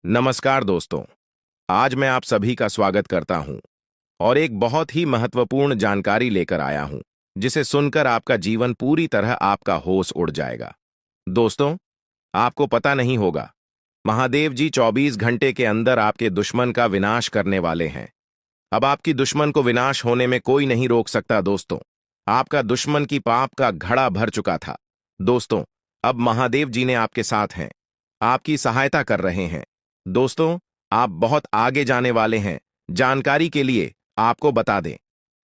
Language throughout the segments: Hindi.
नमस्कार दोस्तों। आज मैं आप सभी का स्वागत करता हूं और एक बहुत ही महत्वपूर्ण जानकारी लेकर आया हूं, जिसे सुनकर आपका जीवन पूरी तरह आपका होश उड़ जाएगा। दोस्तों, आपको पता नहीं होगा, महादेव जी 24 घंटे के अंदर आपके दुश्मन का विनाश करने वाले हैं। अब आपकी दुश्मन को विनाश होने में कोई नहीं रोक सकता दोस्तों। आपका दुश्मन की पाप का घड़ा भर चुका था। दोस्तों, अब महादेव जी ने आपके साथ हैं, आपकी सहायता कर रहे हैं। दोस्तों, आप बहुत आगे जाने वाले हैं। जानकारी के लिए आपको बता दें,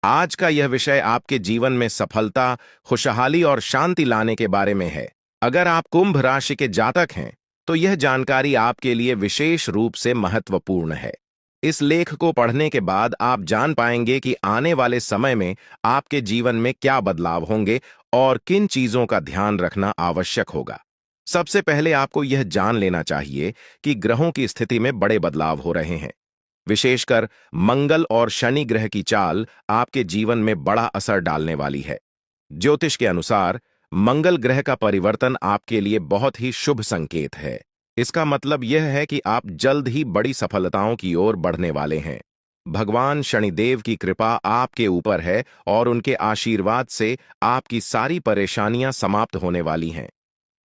आज का यह विषय आपके जीवन में सफलता, खुशहाली और शांति लाने के बारे में है। अगर आप कुंभ राशि के जातक हैं, तो यह जानकारी आपके लिए विशेष रूप से महत्वपूर्ण है। इस लेख को पढ़ने के बाद आप जान पाएंगे कि आने वाले समय में आपके जीवन में क्या बदलाव होंगे और किन चीजों का ध्यान रखना आवश्यक होगा। सबसे पहले आपको यह जान लेना चाहिए कि ग्रहों की स्थिति में बड़े बदलाव हो रहे हैं। विशेषकर मंगल और शनि ग्रह की चाल आपके जीवन में बड़ा असर डालने वाली है। ज्योतिष के अनुसार मंगल ग्रह का परिवर्तन आपके लिए बहुत ही शुभ संकेत है। इसका मतलब यह है कि आप जल्द ही बड़ी सफलताओं की ओर बढ़ने वाले हैं। भगवान शनिदेव की कृपा आपके ऊपर है और उनके आशीर्वाद से आपकी सारी परेशानियां समाप्त होने वाली हैं।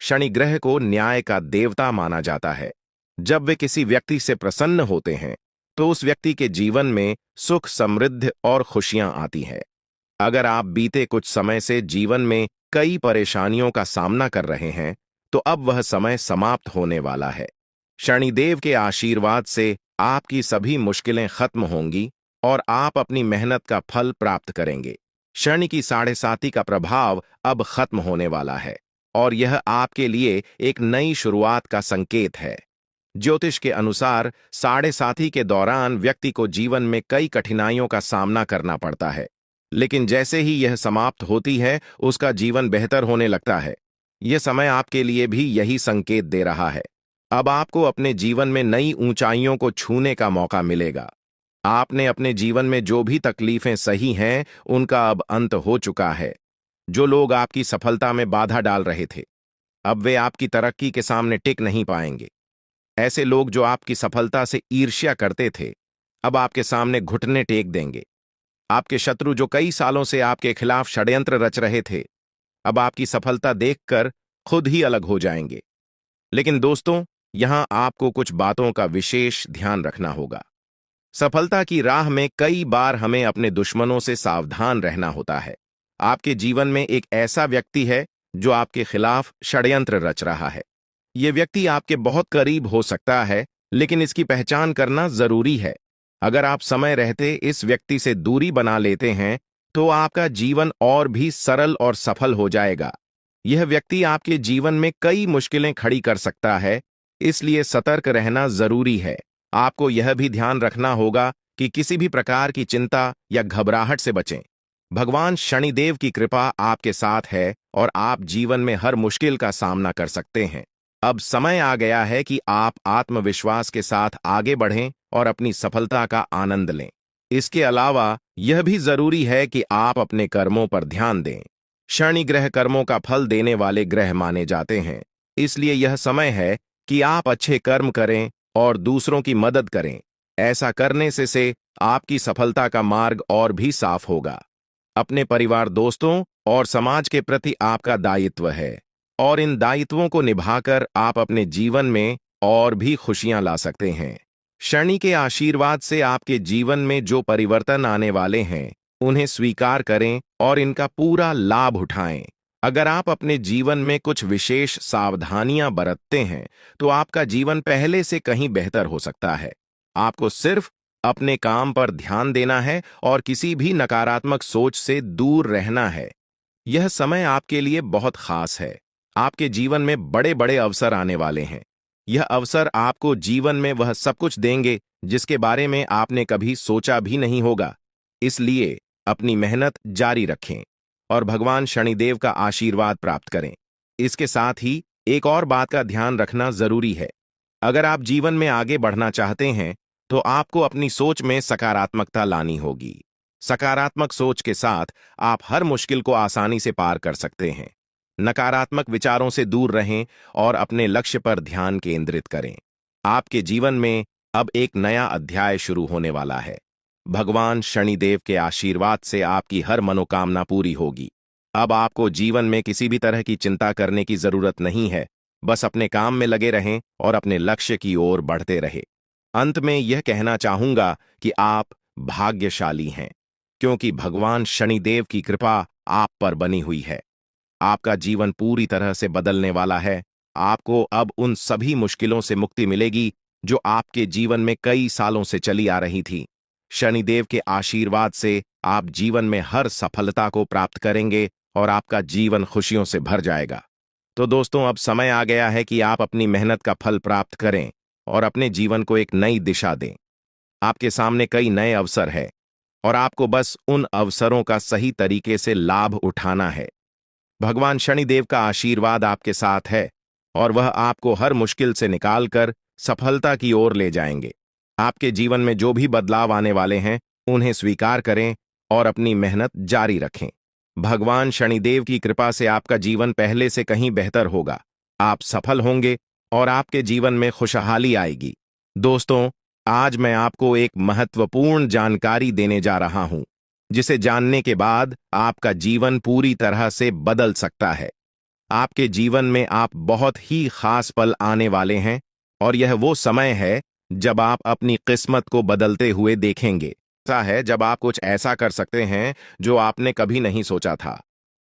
शनि ग्रह को न्याय का देवता माना जाता है। जब वे किसी व्यक्ति से प्रसन्न होते हैं, तो उस व्यक्ति के जीवन में सुख, समृद्धि और खुशियां आती हैं। अगर आप बीते कुछ समय से जीवन में कई परेशानियों का सामना कर रहे हैं, तो अब वह समय समाप्त होने वाला है। शनिदेव के आशीर्वाद से आपकी सभी मुश्किलें खत्म होंगी और आप अपनी मेहनत का फल प्राप्त करेंगे। शनि की साढ़े साती का प्रभाव अब खत्म होने वाला है और यह आपके लिए एक नई शुरुआत का संकेत है। ज्योतिष के अनुसार साढ़े साथी के दौरान व्यक्ति को जीवन में कई कठिनाइयों का सामना करना पड़ता है, लेकिन जैसे ही यह समाप्त होती है, उसका जीवन बेहतर होने लगता है। यह समय आपके लिए भी यही संकेत दे रहा है। अब आपको अपने जीवन में नई ऊंचाइयों को छूने का मौका मिलेगा। आपने अपने जीवन में जो भी तकलीफें सही हैं, उनका अब अंत हो चुका है। जो लोग आपकी सफलता में बाधा डाल रहे थे, अब वे आपकी तरक्की के सामने टिक नहीं पाएंगे। ऐसे लोग जो आपकी सफलता से ईर्ष्या करते थे, अब आपके सामने घुटने टेक देंगे। आपके शत्रु जो कई सालों से आपके खिलाफ षड्यंत्र रच रहे थे, अब आपकी सफलता देखकर खुद ही अलग हो जाएंगे। लेकिन दोस्तों, यहां आपको कुछ बातों का विशेष ध्यान रखना होगा। सफलता की राह में कई बार हमें अपने दुश्मनों से सावधान रहना होता है। आपके जीवन में एक ऐसा व्यक्ति है जो आपके खिलाफ षड्यंत्र रच रहा है। यह व्यक्ति आपके बहुत करीब हो सकता है, लेकिन इसकी पहचान करना जरूरी है। अगर आप समय रहते इस व्यक्ति से दूरी बना लेते हैं, तो आपका जीवन और भी सरल और सफल हो जाएगा। यह व्यक्ति आपके जीवन में कई मुश्किलें खड़ी कर सकता है, इसलिए सतर्क रहना जरूरी है। आपको यह भी ध्यान रखना होगा कि किसी भी प्रकार की चिंता या घबराहट से बचें। भगवान शनिदेव की कृपा आपके साथ है और आप जीवन में हर मुश्किल का सामना कर सकते हैं। अब समय आ गया है कि आप आत्मविश्वास के साथ आगे बढ़ें और अपनी सफलता का आनंद लें। इसके अलावा यह भी जरूरी है कि आप अपने कर्मों पर ध्यान दें। शनि ग्रह कर्मों का फल देने वाले ग्रह माने जाते हैं, इसलिए यह समय है कि आप अच्छे कर्म करें और दूसरों की मदद करें। ऐसा करने से आपकी सफलता का मार्ग और भी साफ होगा। अपने परिवार, दोस्तों और समाज के प्रति आपका दायित्व है और इन दायित्वों को निभाकर आप अपने जीवन में और भी खुशियां ला सकते हैं। शनि के आशीर्वाद से आपके जीवन में जो परिवर्तन आने वाले हैं, उन्हें स्वीकार करें और इनका पूरा लाभ उठाएं। अगर आप अपने जीवन में कुछ विशेष सावधानियां बरतते हैं, तो आपका जीवन पहले से कहीं बेहतर हो सकता है। आपको सिर्फ अपने काम पर ध्यान देना है और किसी भी नकारात्मक सोच से दूर रहना है। यह समय आपके लिए बहुत खास है। आपके जीवन में बड़े बड़े अवसर आने वाले हैं। यह अवसर आपको जीवन में वह सब कुछ देंगे जिसके बारे में आपने कभी सोचा भी नहीं होगा। इसलिए अपनी मेहनत जारी रखें और भगवान शनिदेव का आशीर्वाद प्राप्त करें। इसके साथ ही एक और बात का ध्यान रखना जरूरी है। अगर आप जीवन में आगे बढ़ना चाहते हैं, तो आपको अपनी सोच में सकारात्मकता लानी होगी। सकारात्मक सोच के साथ आप हर मुश्किल को आसानी से पार कर सकते हैं। नकारात्मक विचारों से दूर रहें और अपने लक्ष्य पर ध्यान केंद्रित करें। आपके जीवन में अब एक नया अध्याय शुरू होने वाला है। भगवान शनिदेव के आशीर्वाद से आपकी हर मनोकामना पूरी होगी। अब आपको जीवन में किसी भी तरह की चिंता करने की जरूरत नहीं है। बस अपने काम में लगे रहें और अपने लक्ष्य की ओर बढ़ते रहें। अंत में यह कहना चाहूंगा कि आप भाग्यशाली हैं, क्योंकि भगवान शनिदेव की कृपा आप पर बनी हुई है। आपका जीवन पूरी तरह से बदलने वाला है। आपको अब उन सभी मुश्किलों से मुक्ति मिलेगी जो आपके जीवन में कई सालों से चली आ रही थी। शनिदेव के आशीर्वाद से आप जीवन में हर सफलता को प्राप्त करेंगे और आपका जीवन खुशियों से भर जाएगा। तो दोस्तों, अब समय आ गया है कि आप अपनी मेहनत का फल प्राप्त करें और अपने जीवन को एक नई दिशा दें। आपके सामने कई नए अवसर हैं और आपको बस उन अवसरों का सही तरीके से लाभ उठाना है। भगवान शनिदेव का आशीर्वाद आपके साथ है और वह आपको हर मुश्किल से निकालकर सफलता की ओर ले जाएंगे। आपके जीवन में जो भी बदलाव आने वाले हैं, उन्हें स्वीकार करें और अपनी मेहनत जारी रखें। भगवान शनिदेव की कृपा से आपका जीवन पहले से कहीं बेहतर होगा। आप सफल होंगे और आपके जीवन में खुशहाली आएगी। दोस्तों, आज मैं आपको एक महत्वपूर्ण जानकारी देने जा रहा हूं, जिसे जानने के बाद आपका जीवन पूरी तरह से बदल सकता है। आपके जीवन में आप बहुत ही खास पल आने वाले हैं और यह वो समय है जब आप अपनी किस्मत को बदलते हुए देखेंगे। ऐसा है जब आप कुछ ऐसा कर सकते हैं जो आपने कभी नहीं सोचा था।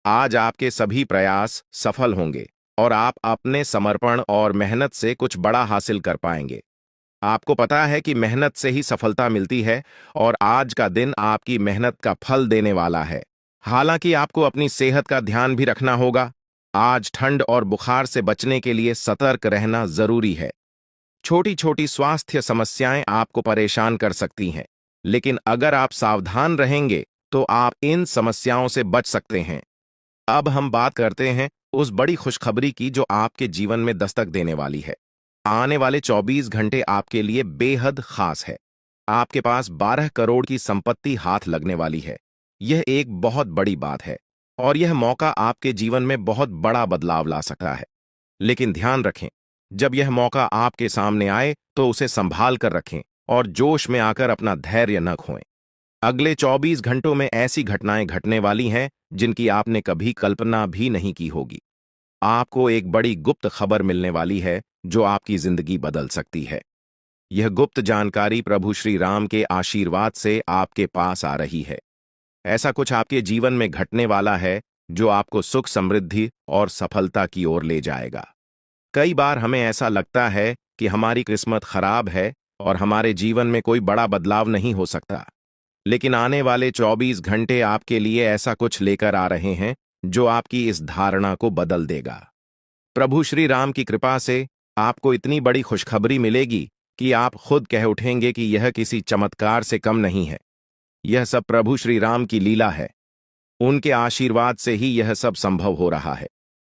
आज आपके सभी प्रयास सफल होंगे और आप अपने समर्पण और मेहनत से कुछ बड़ा हासिल कर पाएंगे। आपको पता है कि मेहनत से ही सफलता मिलती है और आज का दिन आपकी मेहनत का फल देने वाला है। हालांकि आपको अपनी सेहत का ध्यान भी रखना होगा। आज ठंड और बुखार से बचने के लिए सतर्क रहना जरूरी है। छोटी छोटी स्वास्थ्य समस्याएं आपको परेशान कर सकती हैं, लेकिन अगर आप सावधान रहेंगे तो आप इन समस्याओं से बच सकते हैं। अब हम बात करते हैं उस बड़ी खुशखबरी की जो आपके जीवन में दस्तक देने वाली है। आने वाले 24 घंटे आपके लिए बेहद खास है। आपके पास 12 करोड़ की संपत्ति हाथ लगने वाली है। यह एक बहुत बड़ी बात है और यह मौका आपके जीवन में बहुत बड़ा बदलाव ला सकता है। लेकिन ध्यान रखें, जब यह मौका आपके सामने आए तो उसे संभाल कर रखें और जोश में आकर अपना धैर्य न खोएं। अगले 24 घंटों में ऐसी घटनाएं घटने वाली हैं जिनकी आपने कभी कल्पना भी नहीं की होगी। आपको एक बड़ी गुप्त खबर मिलने वाली है जो आपकी जिंदगी बदल सकती है। यह गुप्त जानकारी प्रभु श्री राम के आशीर्वाद से आपके पास आ रही है। ऐसा कुछ आपके जीवन में घटने वाला है जो आपको सुख, समृद्धि और सफलता की ओर ले जाएगा। कई बार हमें ऐसा लगता है कि हमारी किस्मत खराब है और हमारे जीवन में कोई बड़ा बदलाव नहीं हो सकता। लेकिन आने वाले 24 घंटे आपके लिए ऐसा कुछ लेकर आ रहे हैं जो आपकी इस धारणा को बदल देगा। प्रभु श्री राम की कृपा से आपको इतनी बड़ी खुशखबरी मिलेगी कि आप खुद कह उठेंगे कि यह किसी चमत्कार से कम नहीं है। यह सब प्रभु श्री राम की लीला है। उनके आशीर्वाद से ही यह सब संभव हो रहा है।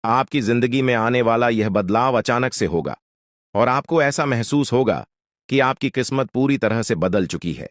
आपकी जिंदगी में आने वाला यह बदलाव अचानक से होगा और आपको ऐसा महसूस होगा कि आपकी किस्मत पूरी तरह से बदल चुकी है।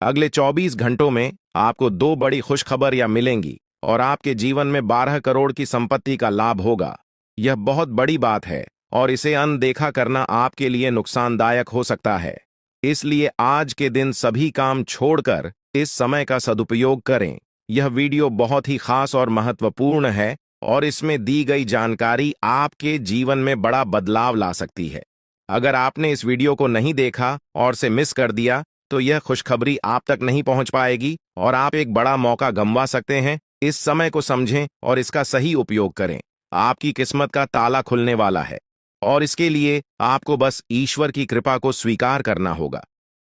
अगले 24 घंटों में आपको 2 बड़ी खुशखबरियां मिलेंगी और आपके जीवन में 12 करोड़ की संपत्ति का लाभ होगा। यह बहुत बड़ी बात है और इसे अनदेखा करना आपके लिए नुकसानदायक हो सकता है। इसलिए आज के दिन सभी काम छोड़कर इस समय का सदुपयोग करें। यह वीडियो बहुत ही खास और महत्वपूर्ण है और इसमें दी गई जानकारी आपके जीवन में बड़ा बदलाव ला सकती है। अगर आपने इस वीडियो को नहीं देखा और से मिस कर दिया तो यह खुशखबरी आप तक नहीं पहुंच पाएगी और आप एक बड़ा मौका गंवा सकते हैं। इस समय को समझें और इसका सही उपयोग करें। आपकी किस्मत का ताला खुलने वाला है और इसके लिए आपको बस ईश्वर की कृपा को स्वीकार करना होगा।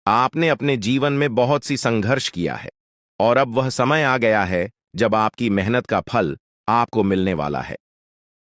आपने अपने जीवन में बहुत सी संघर्ष किया है और अब वह समय आ गया है जब आपकी मेहनत का फल आपको मिलने वाला है।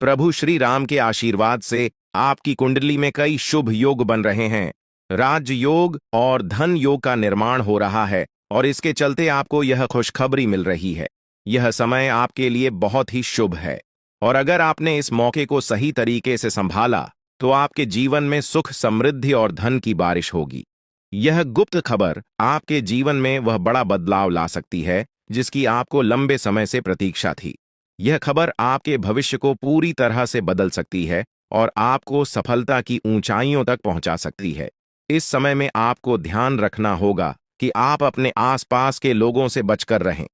प्रभु श्री राम के आशीर्वाद से आपकी कुंडली में कई शुभ योग बन रहे हैं। राज योग और धन योग का निर्माण हो रहा है और इसके चलते आपको यह खुशखबरी मिल रही है। यह समय आपके लिए बहुत ही शुभ है और अगर आपने इस मौके को सही तरीके से संभाला तो आपके जीवन में सुख, समृद्धि और धन की बारिश होगी। यह गुप्त खबर आपके जीवन में वह बड़ा बदलाव ला सकती है जिसकी आपको लंबे समय से प्रतीक्षा थी। यह खबर आपके भविष्य को पूरी तरह से बदल सकती है और आपको सफलता की ऊंचाइयों तक पहुंचा सकती है। इस समय में आपको ध्यान रखना होगा कि आप अपने आसपास के लोगों से बचकर रहें।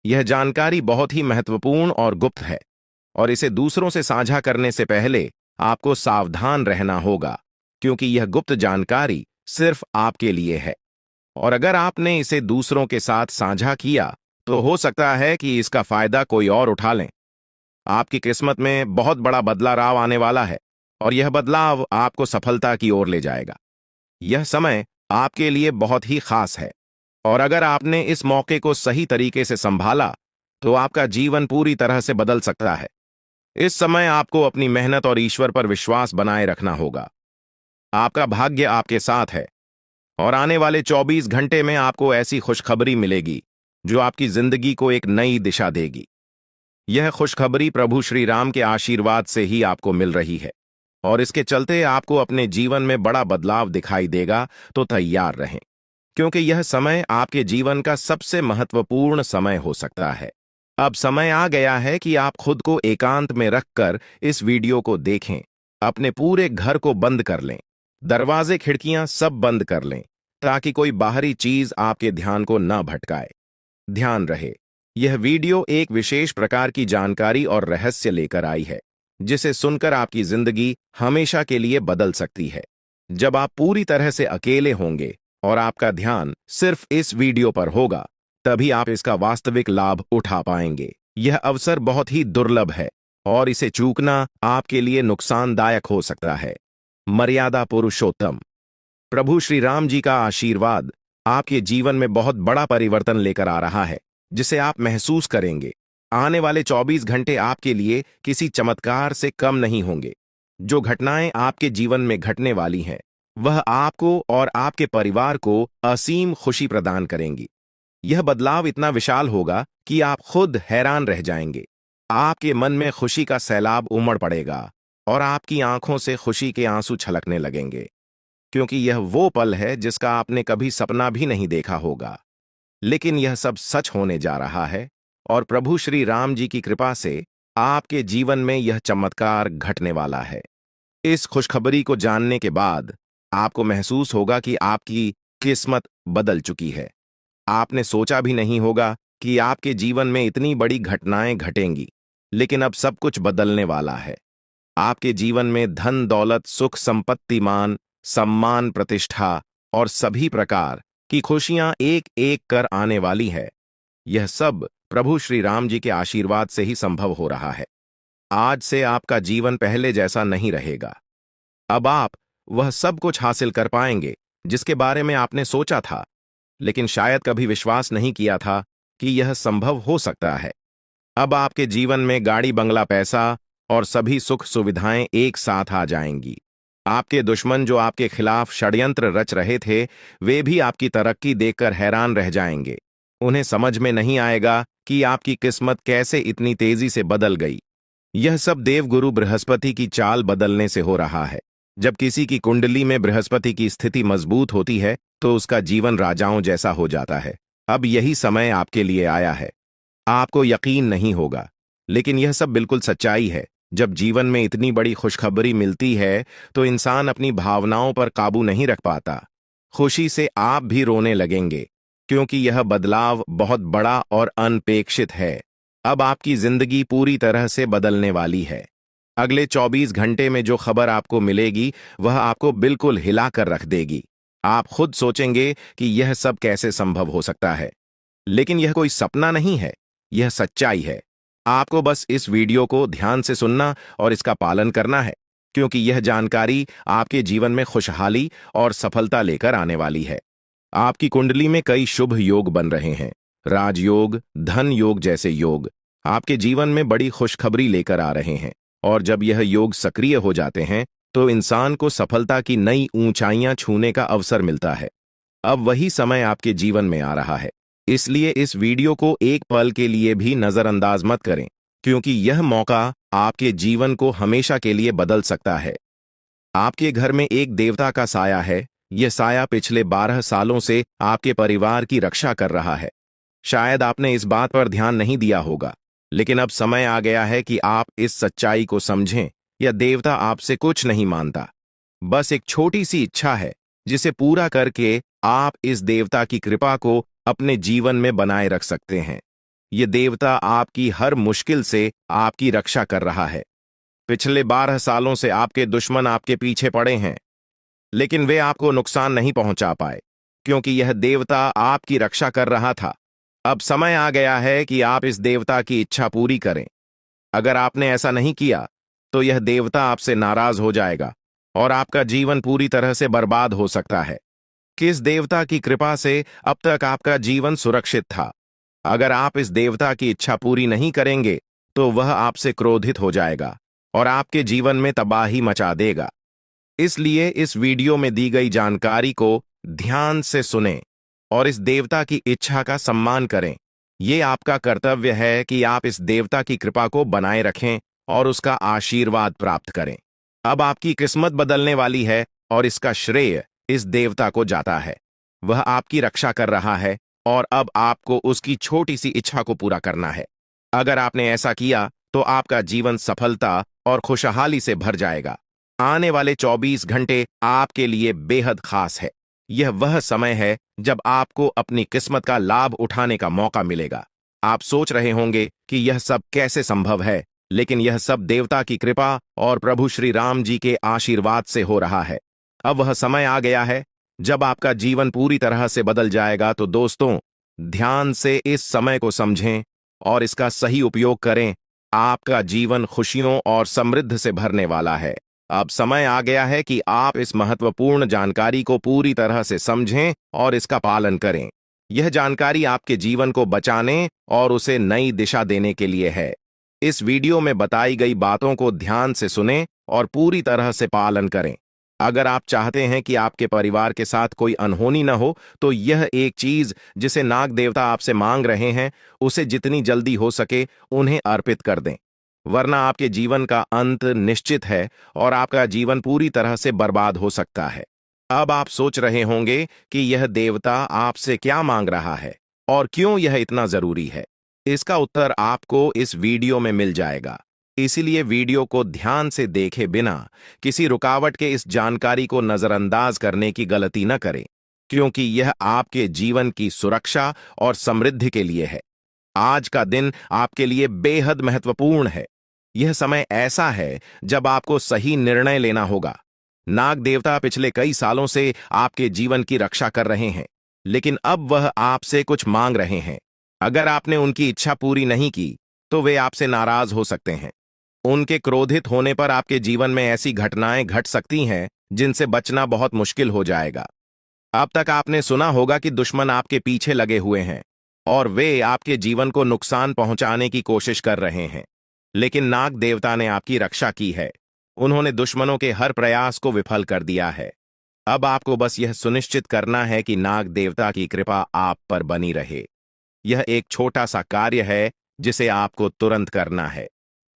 यह जानकारी बहुत ही महत्वपूर्ण और गुप्त है, और इसे दूसरों से साझा करने से पहले आपको सावधान रहना होगा, क्योंकि यह गुप्त जानकारी सिर्फ आपके लिए है। और अगर आपने इसे दूसरों के साथ साझा किया, तो हो सकता है कि इसका फायदा कोई और उठा लें। आपकी किस्मत में बहुत बड़ा बदलाव आने वाला है, और यह बदलाव आपको सफलता की ओर ले जाएगा। यह समय आपके लिए बहुत ही खास है, और अगर आपने इस मौके को सही तरीके से संभाला, तो आपका जीवन पूरी तरह से बदल सकता है। इस समय आपको अपनी मेहनत और ईश्वर पर विश्वास बनाए रखना होगा। आपका भाग्य आपके साथ है, और आने वाले 24 घंटे में आपको ऐसी खुशखबरी मिलेगी जो आपकी जिंदगी को एक नई दिशा देगी। यह खुशखबरी प्रभु श्री राम के आशीर्वाद से ही आपको मिल रही है, और इसके चलते आपको अपने जीवन में बड़ा बदलाव दिखाई देगा। तो तैयार रहें, क्योंकि यह समय आपके जीवन का सबसे महत्वपूर्ण समय हो सकता है। अब समय आ गया है कि आप खुद को एकांत में रखकर इस वीडियो को देखें। अपने पूरे घर को बंद कर लें, दरवाजे खिड़कियां सब बंद कर लें, ताकि कोई बाहरी चीज आपके ध्यान को न भटकाए। ध्यान रहे, यह वीडियो एक विशेष प्रकार की जानकारी और रहस्य लेकर आई है, जिसे सुनकर आपकी जिंदगी हमेशा के लिए बदल सकती है। जब आप पूरी तरह से अकेले होंगे और आपका ध्यान सिर्फ इस वीडियो पर होगा, तभी आप इसका वास्तविक लाभ उठा पाएंगे। यह अवसर बहुत ही दुर्लभ है, और इसे चूकना आपके लिए नुकसानदायक हो सकता है। मर्यादा पुरुषोत्तम प्रभु श्री राम जी का आशीर्वाद आपके जीवन में बहुत बड़ा परिवर्तन लेकर आ रहा है, जिसे आप महसूस करेंगे। आने वाले 24 घंटे आपके लिए किसी चमत्कार से कम नहीं होंगे। जो घटनाएं आपके जीवन में घटने वाली हैं, वह आपको और आपके परिवार को असीम खुशी प्रदान करेंगी। यह बदलाव इतना विशाल होगा कि आप खुद हैरान रह जाएंगे। आपके मन में खुशी का सैलाब उमड़ पड़ेगा, और आपकी आंखों से खुशी के आंसू छलकने लगेंगे, क्योंकि यह वो पल है जिसका आपने कभी सपना भी नहीं देखा होगा। लेकिन यह सब सच होने जा रहा है, और प्रभु श्री राम जी की कृपा से आपके जीवन में यह चमत्कार घटने वाला है। इस खुशखबरी को जानने के बाद आपको महसूस होगा कि आपकी किस्मत बदल चुकी है। आपने सोचा भी नहीं होगा कि आपके जीवन में इतनी बड़ी घटनाएं घटेंगी, लेकिन अब सब कुछ बदलने वाला है। आपके जीवन में धन दौलत सुख संपत्ति मान सम्मान प्रतिष्ठा और सभी प्रकार की खुशियां एक एक कर आने वाली है। यह सब प्रभु श्री राम जी के आशीर्वाद से ही संभव हो रहा है। आज से आपका जीवन पहले जैसा नहीं रहेगा। अब आप वह सब कुछ हासिल कर पाएंगे जिसके बारे में आपने सोचा था, लेकिन शायद कभी विश्वास नहीं किया था कि यह संभव हो सकता है। अब आपके जीवन में गाड़ी बंगला पैसा और सभी सुख सुविधाएं एक साथ आ जाएंगी। आपके दुश्मन जो आपके खिलाफ षड्यंत्र रच रहे थे, वे भी आपकी तरक्की देखकर हैरान रह जाएंगे। उन्हें समझ में नहीं आएगा कि आपकी किस्मत कैसे इतनी तेजी से बदल गई। यह सब देवगुरु बृहस्पति की चाल बदलने से हो रहा है। जब किसी की कुंडली में बृहस्पति की स्थिति मजबूत होती है, तो उसका जीवन राजाओं जैसा हो जाता है। अब यही समय आपके लिए आया है। आपको यकीन नहीं होगा, लेकिन यह सब बिल्कुल सच्चाई है। जब जीवन में इतनी बड़ी खुशखबरी मिलती है, तो इंसान अपनी भावनाओं पर काबू नहीं रख पाता। खुशी से आप भी रोने लगेंगे, क्योंकि यह बदलाव बहुत बड़ा और अनपेक्षित है। अब आपकी जिंदगी पूरी तरह से बदलने वाली है। अगले 24 घंटे में जो खबर आपको मिलेगी, वह आपको बिल्कुल हिला कर रख देगी। आप खुद सोचेंगे कि यह सब कैसे संभव हो सकता है, लेकिन यह कोई सपना नहीं है, यह सच्चाई है। आपको बस इस वीडियो को ध्यान से सुनना और इसका पालन करना है, क्योंकि यह जानकारी आपके जीवन में खुशहाली और सफलता लेकर आने वाली है। आपकी कुंडली में कई शुभ योग बन रहे हैं। राजयोग, धन योग जैसे योग आपके जीवन में बड़ी खुशखबरी लेकर आ रहे हैं, और जब यह योग सक्रिय हो जाते हैं, तो इंसान को सफलता की नई ऊंचाइयां छूने का अवसर मिलता है। अब वही समय आपके जीवन में आ रहा है, इसलिए इस वीडियो को एक पल के लिए भी नजरअंदाज मत करें, क्योंकि यह मौका आपके जीवन को हमेशा के लिए बदल सकता है। आपके घर में एक देवता का साया है। यह साया पिछले 12 सालों से आपके परिवार की रक्षा कर रहा है। शायद आपने इस बात पर ध्यान नहीं दिया होगा, लेकिन अब समय आ गया है कि आप इस सच्चाई को समझें यह देवता आपसे कुछ नहीं मानता, बस एक छोटी सी इच्छा है जिसे पूरा करके आप इस देवता की कृपा को अपने जीवन में बनाए रख सकते हैं। ये देवता आपकी हर मुश्किल से आपकी रक्षा कर रहा है। पिछले 12 सालों से आपके दुश्मन आपके पीछे पड़े हैं, लेकिन वे आपको नुकसान नहीं पहुंचा पाए, क्योंकि यह देवता आपकी रक्षा कर रहा था। अब समय आ गया है कि आप इस देवता की इच्छा पूरी करें। अगर आपने ऐसा नहीं किया, तो यह देवता आपसे नाराज हो जाएगा और आपका जीवन पूरी तरह से बर्बाद हो सकता है। किस देवता की कृपा से अब तक आपका जीवन सुरक्षित था? अगर आप इस देवता की इच्छा पूरी नहीं करेंगे, तो वह आपसे क्रोधित हो जाएगा और आपके जीवन में तबाही मचा देगा। इसलिए इस वीडियो में दी गई जानकारी को ध्यान से सुनें और इस देवता की इच्छा का सम्मान करें। ये आपका कर्तव्य है कि आप इस देवता की कृपा को बनाए रखें और उसका आशीर्वाद प्राप्त करें। अब आपकी किस्मत बदलने वाली है और इसका श्रेय इस देवता को जाता है। वह आपकी रक्षा कर रहा है और अब आपको उसकी छोटी सी इच्छा को पूरा करना है। अगर आपने ऐसा किया, तो आपका जीवन सफलता और खुशहाली से भर जाएगा। आने वाले 24 घंटे आपके लिए बेहद खास है। यह वह समय है जब आपको अपनी किस्मत का लाभ उठाने का मौका मिलेगा। आप सोच रहे होंगे कि यह सब कैसे संभव है, लेकिन यह सब देवता की कृपा और प्रभु श्री राम जी के आशीर्वाद से हो रहा है। अब वह समय आ गया है जब आपका जीवन पूरी तरह से बदल जाएगा। तो दोस्तों, ध्यान से इस समय को समझें और इसका सही उपयोग करें। आपका जीवन खुशियों और समृद्धि से भरने वाला है। अब समय आ गया है कि आप इस महत्वपूर्ण जानकारी को पूरी तरह से समझें और इसका पालन करें। यह जानकारी आपके जीवन को बचाने और उसे नई दिशा देने के लिए है। इस वीडियो में बताई गई बातों को ध्यान से सुनें और पूरी तरह से पालन करें। अगर आप चाहते हैं कि आपके परिवार के साथ कोई अनहोनी न हो, तो यह एक चीज जिसे नाग देवता आपसे मांग रहे हैं, उसे जितनी जल्दी हो सके उन्हें अर्पित कर दें, वरना आपके जीवन का अंत निश्चित है और आपका जीवन पूरी तरह से बर्बाद हो सकता है। अब आप सोच रहे होंगे कि यह देवता आपसे क्या मांग रहा है और क्यों यह इतना जरूरी है। इसका उत्तर आपको इस वीडियो में मिल जाएगा, इसीलिए वीडियो को ध्यान से देखे बिना किसी रुकावट के इस जानकारी को नजरअंदाज करने की गलती न करें, क्योंकि यह आपके जीवन की सुरक्षा और समृद्धि के लिए है। आज का दिन आपके लिए बेहद महत्वपूर्ण है। यह समय ऐसा है जब आपको सही निर्णय लेना होगा। नाग देवता पिछले कई सालों से आपके जीवन की रक्षा कर रहे हैं, लेकिन अब वह आपसे कुछ मांग रहे हैं। अगर आपने उनकी इच्छा पूरी नहीं की, तो वे आपसे नाराज हो सकते हैं। उनके क्रोधित होने पर आपके जीवन में ऐसी घटनाएं घट सकती हैं जिनसे बचना बहुत मुश्किल हो जाएगा। अब तक आपने सुना होगा कि दुश्मन आपके पीछे लगे हुए हैं और वे आपके जीवन को नुकसान पहुंचाने की कोशिश कर रहे हैं, लेकिन नाग देवता ने आपकी रक्षा की है। उन्होंने दुश्मनों के हर प्रयास को विफल कर दिया है। अब आपको बस यह सुनिश्चित करना है कि नाग देवता की कृपा आप पर बनी रहे। यह एक छोटा सा कार्य है जिसे आपको तुरंत करना है।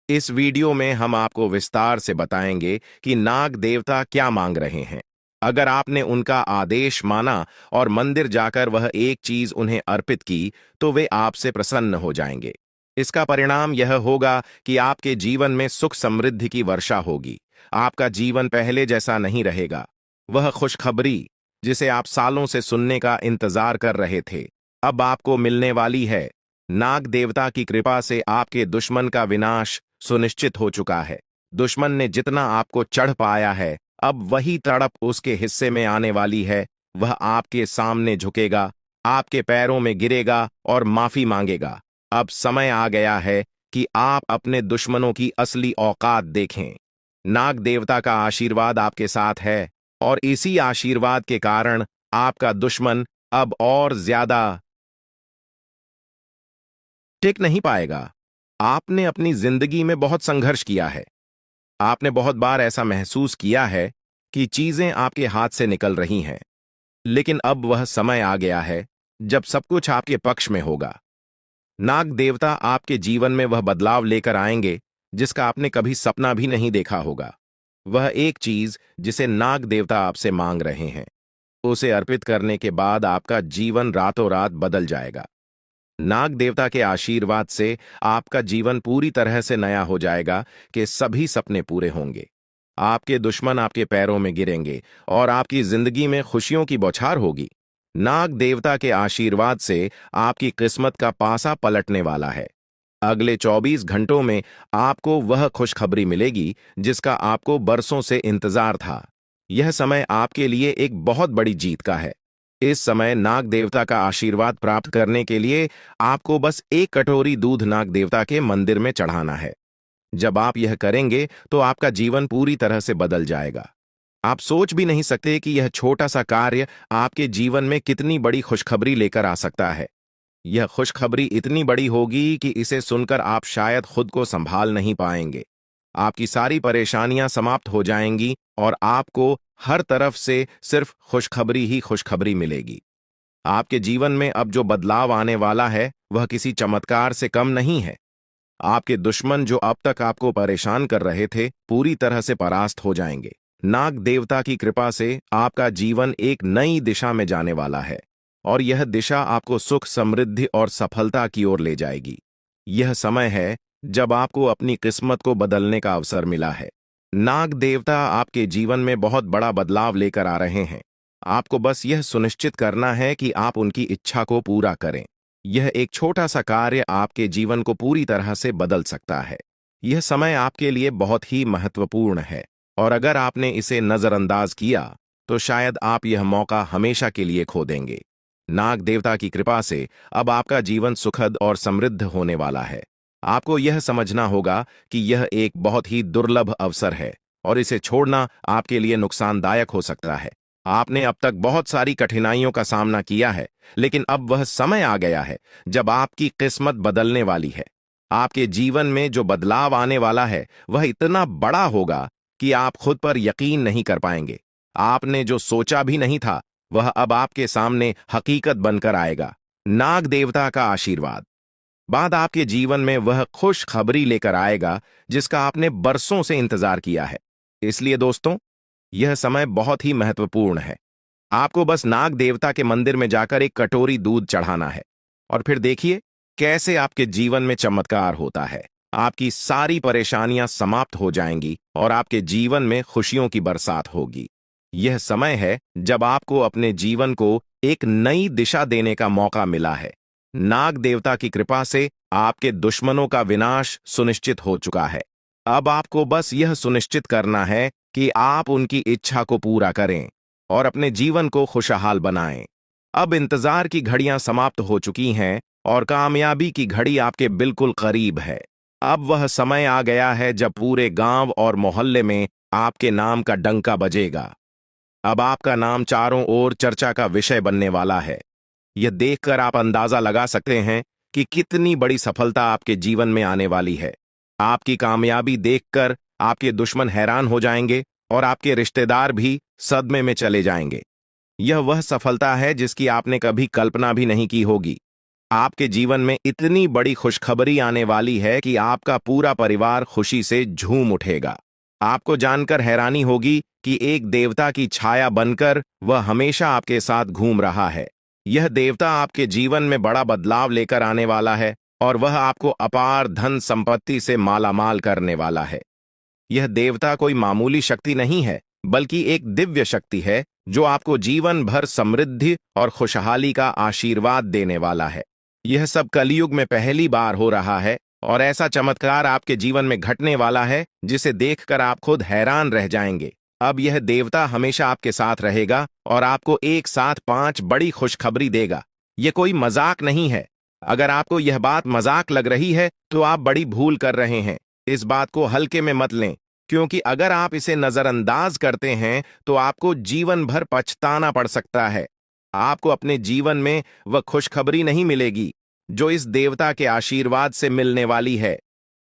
इस वीडियो में हम आपको विस्तार से बताएंगे कि नाग देवता क्या मांग रहे हैं। अगर आपने उनका आदेश माना और मंदिर जाकर वह एक चीज उन्हें अर्पित की, तो वे आपसे प्रसन्न हो जाएंगे। इसका परिणाम यह होगा कि आपके जीवन में सुख समृद्धि की वर्षा होगी। आपका जीवन पहले जैसा नहीं रहेगा। वह खुशखबरी जिसे आप सालों से सुनने का इंतजार कर रहे थे, अब आपको मिलने वाली है। नाग देवता की कृपा से आपके दुश्मन का विनाश सुनिश्चित हो चुका है। दुश्मन ने जितना आपको चढ़ पाया है, अब वही तड़प उसके हिस्से में आने वाली है। वह आपके सामने झुकेगा, आपके पैरों में गिरेगा और माफी मांगेगा। अब समय आ गया है कि आप अपने दुश्मनों की असली औकात देखें। नाग देवता का आशीर्वाद आपके साथ है और इसी आशीर्वाद के कारण आपका दुश्मन अब और ज्यादा टिक नहीं पाएगा। आपने अपनी जिंदगी में बहुत संघर्ष किया है। आपने बहुत बार ऐसा महसूस किया है कि चीजें आपके हाथ से निकल रही हैं, लेकिन अब वह समय आ गया है जब सब कुछ आपके पक्ष में होगा। नाग देवता आपके जीवन में वह बदलाव लेकर आएंगे जिसका आपने कभी सपना भी नहीं देखा होगा। वह एक चीज जिसे नाग देवता आपसे मांग रहे हैं, उसे अर्पित करने के बाद आपका जीवन रातों रात बदल जाएगा। नाग देवता के आशीर्वाद से आपका जीवन पूरी तरह से नया हो जाएगा कि सभी सपने पूरे होंगे। आपके दुश्मन आपके पैरों में गिरेंगे और आपकी जिंदगी में खुशियों की बौछार होगी। नाग देवता के आशीर्वाद से आपकी किस्मत का पासा पलटने वाला है। अगले 24 घंटों में आपको वह खुशखबरी मिलेगी जिसका आपको बरसों से इंतजार था। यह समय आपके लिए एक बहुत बड़ी जीत का है। इस समय नाग देवता का आशीर्वाद प्राप्त करने के लिए आपको बस एक कटोरी दूध नाग देवता के मंदिर में चढ़ाना है। जब आप यह करेंगे तो आपका जीवन पूरी तरह से बदल जाएगा। आप सोच भी नहीं सकते कि यह छोटा सा कार्य आपके जीवन में कितनी बड़ी खुशखबरी लेकर आ सकता है। यह खुशखबरी इतनी बड़ी होगी कि इसे सुनकर आप शायद खुद को संभाल नहीं पाएंगे। आपकी सारी परेशानियां समाप्त हो जाएंगी और आपको हर तरफ से सिर्फ खुशखबरी ही खुशखबरी मिलेगी। आपके जीवन में अब जो बदलाव आने वाला है वह किसी चमत्कार से कम नहीं है। आपके दुश्मन जो अब तक आपको परेशान कर रहे थे पूरी तरह से परास्त हो जाएंगे। नाग देवता की कृपा से आपका जीवन एक नई दिशा में जाने वाला है और यह दिशा आपको सुख, समृद्धि और सफलता की ओर ले जाएगी। यह समय है जब आपको अपनी किस्मत को बदलने का अवसर मिला है। नाग देवता आपके जीवन में बहुत बड़ा बदलाव लेकर आ रहे हैं। आपको बस यह सुनिश्चित करना है कि आप उनकी इच्छा को पूरा करें। यह एक छोटा सा कार्य आपके जीवन को पूरी तरह से बदल सकता है। यह समय आपके लिए बहुत ही महत्वपूर्ण है और अगर आपने इसे नजरअंदाज किया तो शायद आप यह मौका हमेशा के लिए खो देंगे। नाग देवता की कृपा से अब आपका जीवन सुखद और समृद्ध होने वाला है। आपको यह समझना होगा कि यह एक बहुत ही दुर्लभ अवसर है और इसे छोड़ना आपके लिए नुकसानदायक हो सकता है। आपने अब तक बहुत सारी कठिनाइयों का सामना किया है, लेकिन अब वह समय आ गया है जब आपकी किस्मत बदलने वाली है। आपके जीवन में जो बदलाव आने वाला है वह इतना बड़ा होगा कि आप खुद पर यकीन नहीं कर पाएंगे। आपने जो सोचा भी नहीं था वह अब आपके सामने हकीकत बनकर आएगा। नाग देवता का आशीर्वाद बाद आपके जीवन में वह खुश खबरी लेकर आएगा जिसका आपने बरसों से इंतजार किया है। इसलिए दोस्तों, यह समय बहुत ही महत्वपूर्ण है। आपको बस नाग देवता के मंदिर में जाकर एक कटोरी दूध चढ़ाना है और फिर देखिए कैसे आपके जीवन में चमत्कार होता है। आपकी सारी परेशानियां समाप्त हो जाएंगी और आपके जीवन में खुशियों की बरसात होगी। यह समय है जब आपको अपने जीवन को एक नई दिशा देने का मौका मिला है। नाग देवता की कृपा से आपके दुश्मनों का विनाश सुनिश्चित हो चुका है। अब आपको बस यह सुनिश्चित करना है कि आप उनकी इच्छा को पूरा करें और अपने जीवन को खुशहाल बनाएं। अब इंतजार की घड़ियां समाप्त हो चुकी हैं और कामयाबी की घड़ी आपके बिल्कुल करीब है। अब वह समय आ गया है जब पूरे गांव और मोहल्ले में आपके नाम का डंका बजेगा। अब आपका नाम चारों ओर चर्चा का विषय बनने वाला है। यह देखकर आप अंदाजा लगा सकते हैं कि कितनी बड़ी सफलता आपके जीवन में आने वाली है। आपकी कामयाबी देखकर आपके दुश्मन हैरान हो जाएंगे और आपके रिश्तेदार भी सदमे में चले जाएंगे। यह वह सफलता है जिसकी आपने कभी कल्पना भी नहीं की होगी। आपके जीवन में इतनी बड़ी खुशखबरी आने वाली है कि आपका पूरा परिवार खुशी से झूम उठेगा। आपको जानकर हैरानी होगी कि एक देवता की छाया बनकर वह हमेशा आपके साथ घूम रहा है। यह देवता आपके जीवन में बड़ा बदलाव लेकर आने वाला है और वह आपको अपार धन संपत्ति से मालामाल करने वाला है। यह देवता कोई मामूली शक्ति नहीं है, बल्कि एक दिव्य शक्ति है जो आपको जीवन भर समृद्धि और खुशहाली का आशीर्वाद देने वाला है। यह सब कलयुग में पहली बार हो रहा है और ऐसा चमत्कार आपके जीवन में घटने वाला है जिसे देखकर आप खुद हैरान रह जाएंगे। अब यह देवता हमेशा आपके साथ रहेगा और आपको एक साथ 5 बड़ी खुशखबरी देगा। यह कोई मजाक नहीं है। अगर आपको यह बात मजाक लग रही है तो आप बड़ी भूल कर रहे हैं। इस बात को हल्के में मत लें, क्योंकि अगर आप इसे नजरअंदाज करते हैं तो आपको जीवन भर पछताना पड़ सकता है। आपको अपने जीवन में वह खुशखबरी नहीं मिलेगी जो इस देवता के आशीर्वाद से मिलने वाली है।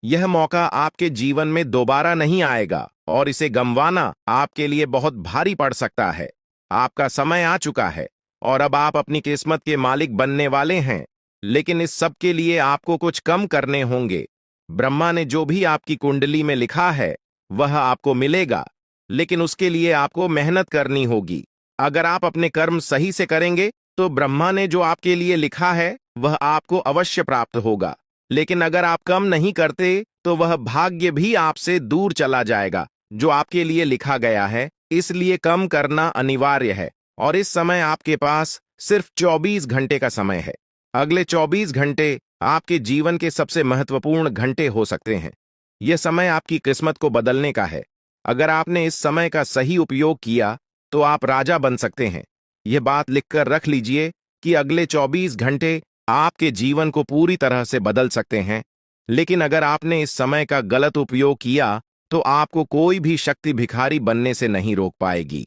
यह मौका आपके जीवन में दोबारा नहीं आएगा और इसे गंवाना आपके लिए बहुत भारी पड़ सकता है। आपका समय आ चुका है और अब आप अपनी किस्मत के मालिक बनने वाले हैं, लेकिन इस सब के लिए आपको कुछ कम करने होंगे। ब्रह्मा ने जो भी आपकी कुंडली में लिखा है वह आपको मिलेगा, लेकिन उसके लिए आपको मेहनत करनी होगी। अगर आप अपने कर्म सही से करेंगे तो ब्रह्मा ने जो आपके लिए लिखा है वह आपको अवश्य प्राप्त होगा। लेकिन अगर आप कम नहीं करते तो वह भाग्य भी आपसे दूर चला जाएगा जो आपके लिए लिखा गया है। इसलिए कम करना अनिवार्य है। और इस समय आपके पास सिर्फ 24 घंटे का समय है। अगले 24 घंटे आपके जीवन के सबसे महत्वपूर्ण घंटे हो सकते हैं। यह समय आपकी किस्मत को बदलने का है। अगर आपने इस समय का सही उपयोग किया तो आप राजा बन सकते हैं। यह बात लिखकर रख लीजिए कि अगले 24 घंटे आपके जीवन को पूरी तरह से बदल सकते हैं। लेकिन अगर आपने इस समय का गलत उपयोग किया तो आपको कोई भी शक्ति भिखारी बनने से नहीं रोक पाएगी।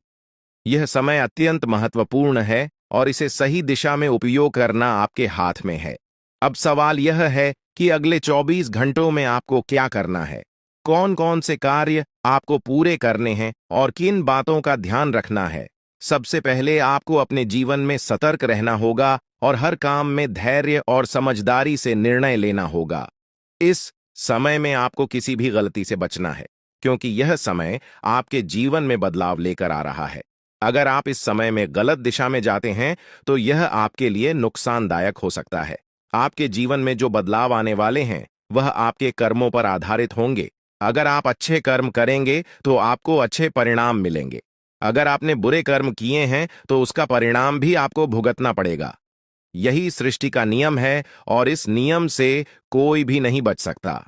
यह समय अत्यंत महत्वपूर्ण है और इसे सही दिशा में उपयोग करना आपके हाथ में है। अब सवाल यह है कि अगले 24 घंटों में आपको क्या करना है, कौन कौन से कार्य आपको पूरे करने हैं और किन बातों का ध्यान रखना है। सबसे पहले आपको अपने जीवन में सतर्क रहना होगा और हर काम में धैर्य और समझदारी से निर्णय लेना होगा। इस समय में आपको किसी भी गलती से बचना है, क्योंकि यह समय आपके जीवन में बदलाव लेकर आ रहा है। अगर आप इस समय में गलत दिशा में जाते हैं तो यह आपके लिए नुकसानदायक हो सकता है। आपके जीवन में जो बदलाव आने वाले हैं वह आपके कर्मों पर आधारित होंगे। अगर आप अच्छे कर्म करेंगे तो आपको अच्छे परिणाम मिलेंगे। अगर आपने बुरे कर्म किए हैं तो उसका परिणाम भी आपको भुगतना पड़ेगा। यही सृष्टि का नियम है और इस नियम से कोई भी नहीं बच सकता।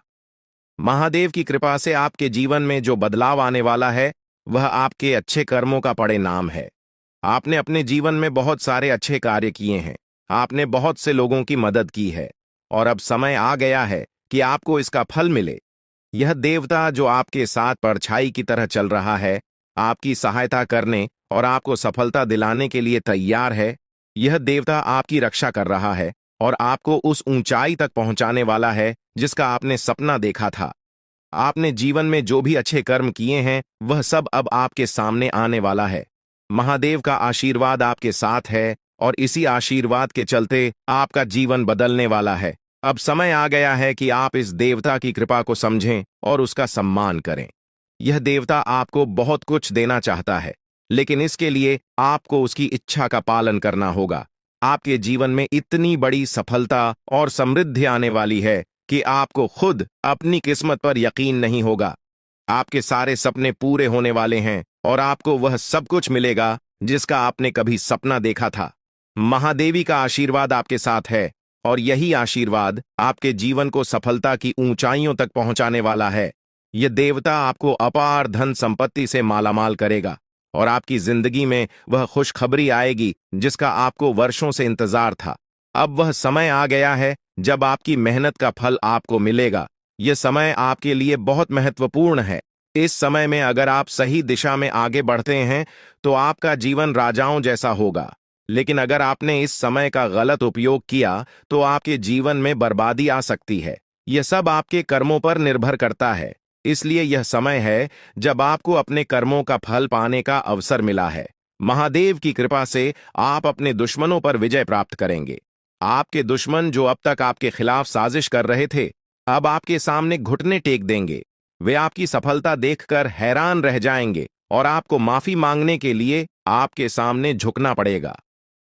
महादेव की कृपा से आपके जीवन में जो बदलाव आने वाला है वह आपके अच्छे कर्मों का परिणाम है। आपने अपने जीवन में बहुत सारे अच्छे कार्य किए हैं, आपने बहुत से लोगों की मदद की है और अब समय आ गया है कि आपको इसका फल मिले। यह देवता जो आपके साथ परछाई की तरह चल रहा है, आपकी सहायता करने और आपको सफलता दिलाने के लिए तैयार है। यह देवता आपकी रक्षा कर रहा है और आपको उस ऊंचाई तक पहुंचाने वाला है जिसका आपने सपना देखा था। आपने जीवन में जो भी अच्छे कर्म किए हैं वह सब अब आपके सामने आने वाला है। महादेव का आशीर्वाद आपके साथ है और इसी आशीर्वाद के चलते आपका जीवन बदलने वाला है। अब समय आ गया है कि आप इस देवता की कृपा को समझें और उसका सम्मान करें। यह देवता आपको बहुत कुछ देना चाहता है, लेकिन इसके लिए आपको उसकी इच्छा का पालन करना होगा। आपके जीवन में इतनी बड़ी सफलता और समृद्धि आने वाली है कि आपको खुद अपनी किस्मत पर यकीन नहीं होगा। आपके सारे सपने पूरे होने वाले हैं और आपको वह सब कुछ मिलेगा जिसका आपने कभी सपना देखा था। महादेवी का आशीर्वाद आपके साथ है और यही आशीर्वाद आपके जीवन को सफलता की ऊंचाइयों तक पहुंचाने वाला है। यह देवता आपको अपार धन संपत्ति से मालामाल करेगा और आपकी जिंदगी में वह खुशखबरी आएगी जिसका आपको वर्षों से इंतजार था। अब वह समय आ गया है जब आपकी मेहनत का फल आपको मिलेगा। यह समय आपके लिए बहुत महत्वपूर्ण है। इस समय में अगर आप सही दिशा में आगे बढ़ते हैं तो आपका जीवन राजाओं जैसा होगा। लेकिन अगर आपने इस समय का गलत उपयोग किया तो आपके जीवन में बर्बादी आ सकती है। यह सब आपके कर्मों पर निर्भर करता है। इसलिए यह समय है जब आपको अपने कर्मों का फल पाने का अवसर मिला है। महादेव की कृपा से आप अपने दुश्मनों पर विजय प्राप्त करेंगे। आपके दुश्मन जो अब तक आपके खिलाफ साजिश कर रहे थे, अब आपके सामने घुटने टेक देंगे। वे आपकी सफलता देखकर हैरान रह जाएंगे और आपको माफी मांगने के लिए आपके सामने झुकना पड़ेगा।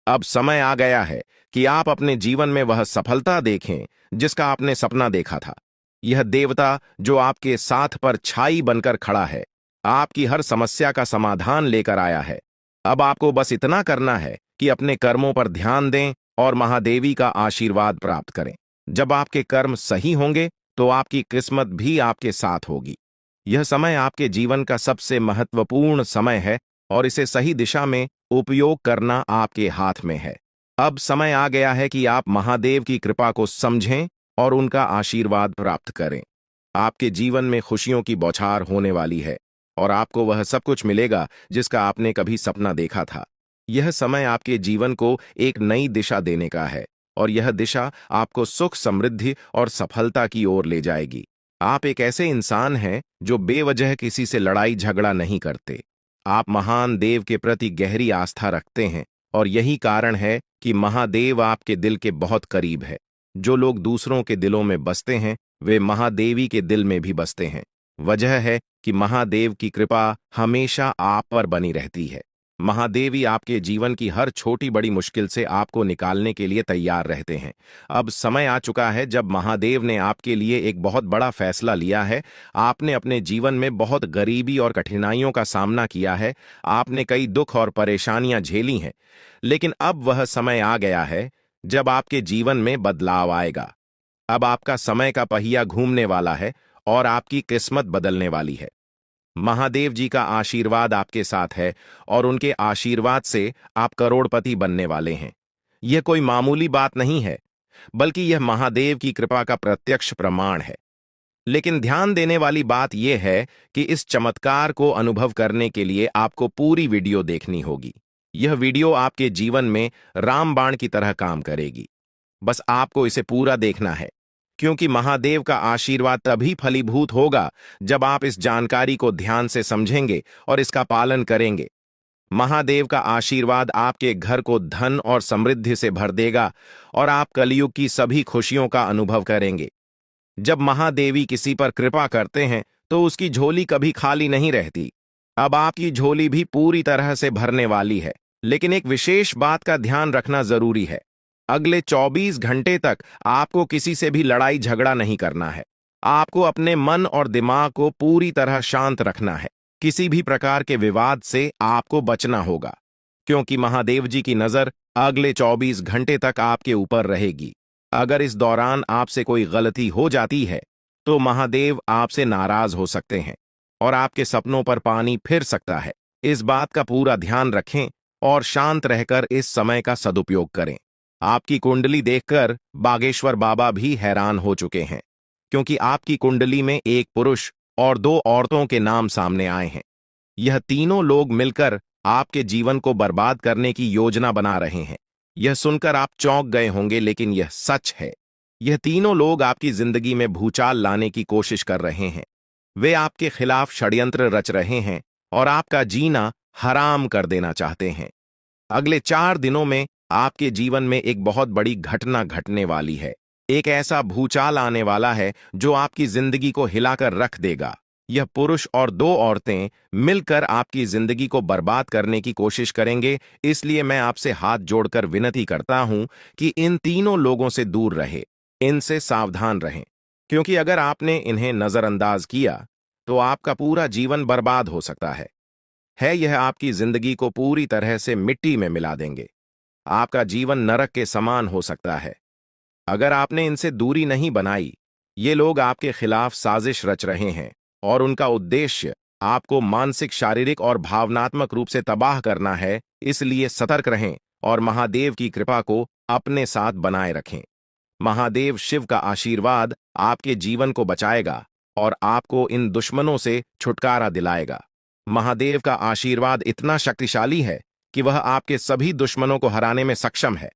अब समय आ गया है कि आप अपने जीवन में वह सफलता देखें जिसका आपने सपना देखा था। यह देवता जो आपके साथ पर छाई बनकर खड़ा है, आपकी हर समस्या का समाधान लेकर आया है। अब आपको बस इतना करना है कि अपने कर्मों पर ध्यान दें और महादेवी का आशीर्वाद प्राप्त करें। जब आपके कर्म सही होंगे तो आपकी किस्मत भी आपके साथ होगी। यह समय आपके जीवन का सबसे महत्वपूर्ण समय है और इसे सही दिशा में उपयोग करना आपके हाथ में है। अब समय आ गया है कि आप महादेव की कृपा को समझें और उनका आशीर्वाद प्राप्त करें। आपके जीवन में खुशियों की बौछार होने वाली है और आपको वह सब कुछ मिलेगा जिसका आपने कभी सपना देखा था। यह समय आपके जीवन को एक नई दिशा देने का है और यह दिशा आपको सुख, समृद्धि और सफलता की ओर ले जाएगी। आप एक ऐसे इंसान हैं जो बेवजह किसी से लड़ाई झगड़ा नहीं करते। आप महान देव के प्रति गहरी आस्था रखते हैं और यही कारण है कि महादेव आपके दिल के बहुत करीब है। जो लोग दूसरों के दिलों में बसते हैं वे महादेवी के दिल में भी बसते हैं। वजह है कि महादेव की कृपा हमेशा आप पर बनी रहती है। महादेवी आपके जीवन की हर छोटी बड़ी मुश्किल से आपको निकालने के लिए तैयार रहते हैं। अब समय आ चुका है जब महादेव ने आपके लिए एक बहुत बड़ा फैसला लिया है। आपने अपने जीवन में बहुत गरीबी और कठिनाइयों का सामना किया है। आपने कई दुख और परेशानियां झेली हैं, लेकिन अब वह समय आ गया है जब आपके जीवन में बदलाव आएगा। अब आपका समय का पहिया घूमने वाला है और आपकी किस्मत बदलने वाली है। महादेव जी का आशीर्वाद आपके साथ है और उनके आशीर्वाद से आप करोड़पति बनने वाले हैं। यह कोई मामूली बात नहीं है, बल्कि यह महादेव की कृपा का प्रत्यक्ष प्रमाण है। लेकिन ध्यान देने वाली बात यह है कि इस चमत्कार को अनुभव करने के लिए आपको पूरी वीडियो देखनी होगी। यह वीडियो आपके जीवन में रामबाण की तरह काम करेगी। बस आपको इसे पूरा देखना है, क्योंकि महादेव का आशीर्वाद तभी फलीभूत होगा जब आप इस जानकारी को ध्यान से समझेंगे और इसका पालन करेंगे। महादेव का आशीर्वाद आपके घर को धन और समृद्धि से भर देगा और आप कलयुग की सभी खुशियों का अनुभव करेंगे। जब महादेवी किसी पर कृपा करते हैं तो उसकी झोली कभी खाली नहीं रहती। अब आपकी झोली भी पूरी तरह से भरने वाली है। लेकिन एक विशेष बात का ध्यान रखना जरूरी है। अगले 24 घंटे तक आपको किसी से भी लड़ाई झगड़ा नहीं करना है। आपको अपने मन और दिमाग को पूरी तरह शांत रखना है। किसी भी प्रकार के विवाद से आपको बचना होगा, क्योंकि महादेव जी की नजर अगले 24 घंटे तक आपके ऊपर रहेगी। अगर इस दौरान आपसे कोई गलती हो जाती है तो महादेव आपसे नाराज हो सकते हैं और आपके सपनों पर पानी फिर सकता है। इस बात का पूरा ध्यान रखें और शांत रहकर इस समय का सदुपयोग करें। आपकी कुंडली देखकर बागेश्वर बाबा भी हैरान हो चुके हैं, क्योंकि आपकी कुंडली में एक पुरुष और 2 औरतों के नाम सामने आए हैं। यह तीनों लोग मिलकर आपके जीवन को बर्बाद करने की योजना बना रहे हैं। यह सुनकर आप चौंक गए होंगे, लेकिन यह सच है। यह तीनों लोग आपकी जिंदगी में भूचाल लाने की कोशिश कर रहे हैं। वे आपके खिलाफ षड्यंत्र रच रहे हैं और आपका जीना हराम कर देना चाहते हैं। अगले 4 दिनों में आपके जीवन में एक बहुत बड़ी घटना घटने वाली है। एक ऐसा भूचाल आने वाला है जो आपकी जिंदगी को हिलाकर रख देगा। यह पुरुष और 2 औरतें मिलकर आपकी जिंदगी को बर्बाद करने की कोशिश करेंगे। इसलिए मैं आपसे हाथ जोड़कर विनती करता हूं कि इन तीनों लोगों से दूर रहे, इनसे सावधान रहें, क्योंकि अगर आपने इन्हें नजरअंदाज किया तो आपका पूरा जीवन बर्बाद हो सकता है। यह आपकी जिंदगी को पूरी तरह से मिट्टी में मिला देंगे। आपका जीवन नरक के समान हो सकता है। अगर आपने इनसे दूरी नहीं बनाई, ये लोग आपके खिलाफ साजिश रच रहे हैं और उनका उद्देश्य आपको मानसिक, शारीरिक और भावनात्मक रूप से तबाह करना है। इसलिए सतर्क रहें और महादेव की कृपा को अपने साथ बनाए रखें। महादेव शिव का आशीर्वाद आपके जीवन को बचाएगा और आपको इन दुश्मनों से छुटकारा दिलाएगा। महादेव का आशीर्वाद इतना शक्तिशाली है कि वह आपके सभी दुश्मनों को हराने में सक्षम है।